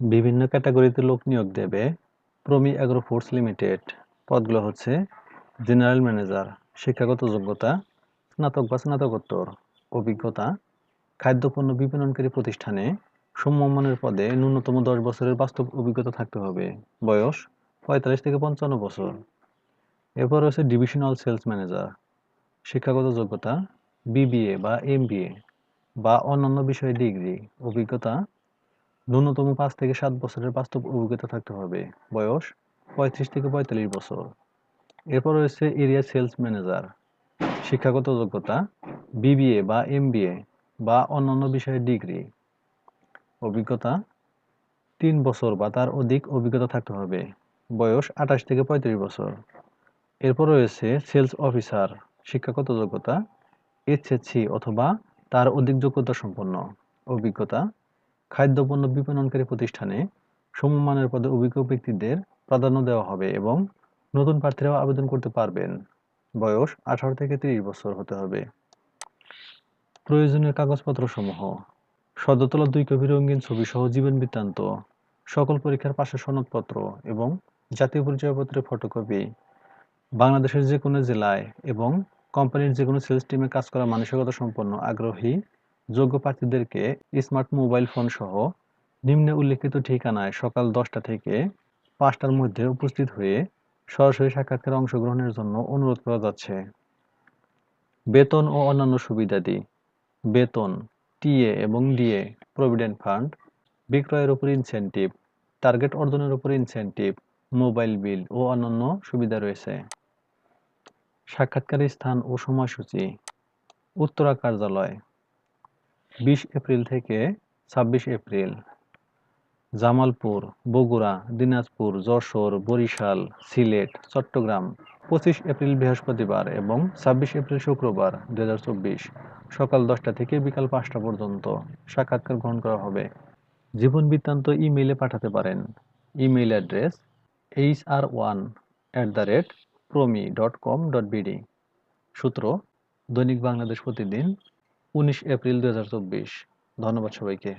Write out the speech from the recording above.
বিভিন্ন ক্যাটাগরিতে লোক নিয়োগ দেবে প্রমি অ্যাগ্রো ফুডস লিমিটেড। পদগুলো হচ্ছে জেনারেল ম্যানেজার, শিক্ষাগত যোগ্যতা স্নাতক বা স্নাতকোত্তর, অভিজ্ঞতা খাদ্যপণ্য বিপণনকারী প্রতিষ্ঠানে সমমানের পদে ন্যূনতম 10 বছরের বাস্তব অভিজ্ঞতা থাকতে হবে, বয়স 45 থেকে 55 বছর। এরপর হচ্ছে ডিভিশনাল সেলস ম্যানেজার, শিক্ষাগত যোগ্যতা বিবিএ বা এমবিএ বা অন্যান্য বিষয়ে ডিগ্রি, অভিজ্ঞতা ন্যূনতম 5 থেকে 7 বছরের বাস্তব অভিজ্ঞতা থাকতে হবে, বয়স 35 থেকে 45 বছর। এরপর রয়েছে এরিয়া সেলস ম্যানেজার, শিক্ষাগত যোগ্যতা বিবিএ বা এমবিএ বা অন্যান্য বিষয়ে ডিগ্রি, অভিজ্ঞতা 3 বছর বা তার অধিক অভিজ্ঞতা থাকতে হবে, বয়স 28 থেকে 35 বছর। এরপর রয়েছে সেলস অফিসার, শিক্ষাগত যোগ্যতা এইচএসসি অথবা তার অধিক যোগ্যতা সম্পন্ন, অভিজ্ঞতা খাদ্যপণ্য বিপণনকারী প্রতিষ্ঠানে সমমানের পদে অভিজ্ঞ ব্যক্তিদের প্রাধান্য দেওয়া হবে এবং নতুন প্রার্থীরাও আবেদন করতে পারবেন, বয়স 18 থেকে 30 বছর হতে হবে। প্রয়োজনীয় কাগজপত্র সমূহ: সদ্য তোলা 2 কপি রঙিন ছবি সহ জীবন বৃত্তান্ত, সকল পরীক্ষার পাশের সনদপত্র এবং জাতীয় পরিচয়পত্রের ফটোকপি, বাংলাদেশের যে কোনো জেলায় এবং কোম্পানির যে কোনো সেলস টিমে কাজ করার মানসিকতা সম্পন্ন আগ্রহী যোগ্য প্রার্থীদেরকে স্মার্ট মোবাইল ফোন সহ নিম্নে উল্লেখিত ঠিকানায় সকাল 10টা থেকে 5টার মধ্যে উপস্থিত হয়ে সরাসরি সাক্ষাৎকারে অংশগ্রহণের জন্য অনুরোধ করা যাচ্ছে। বেতন ও অন্যান্য সুবিধাদি: বেতন, টিএ এবং ডিএ, প্রভিডেন্ট ফান্ড, বিক্রয়ের উপর ইনসেনটিভ, টার্গেট অর্জনের উপর ইনসেনটিভ, মোবাইল বিল ও অন্যান্য সুবিধা রয়েছে। সাক্ষাৎকারের স্থান ও সময়সূচি: উত্তরা কার্যালয় 20 এপ্রিল থেকে 26 এপ্রিল, জামালপুর, বগুড়া, দিনাজপুর, যশোর, বরিশাল, সিলেট, চট্টগ্রাম 25 এপ্রিল বৃহস্পতিবার এবং 26 এপ্রিল শুক্রবার 2024 সকাল 10টা থেকে বিকাল 5টা পর্যন্ত সাক্ষাৎকার গ্রহণ করা হবে। জীবন বৃত্তান্ত ইমেইলে পাঠাতে পারেন। Email address hr1@promi.com.bd। সূত্র দৈনিক বাংলাদেশ প্রতিদিন, 19 এপ্রিল 2024। ধন্যবাদ সবাইকে।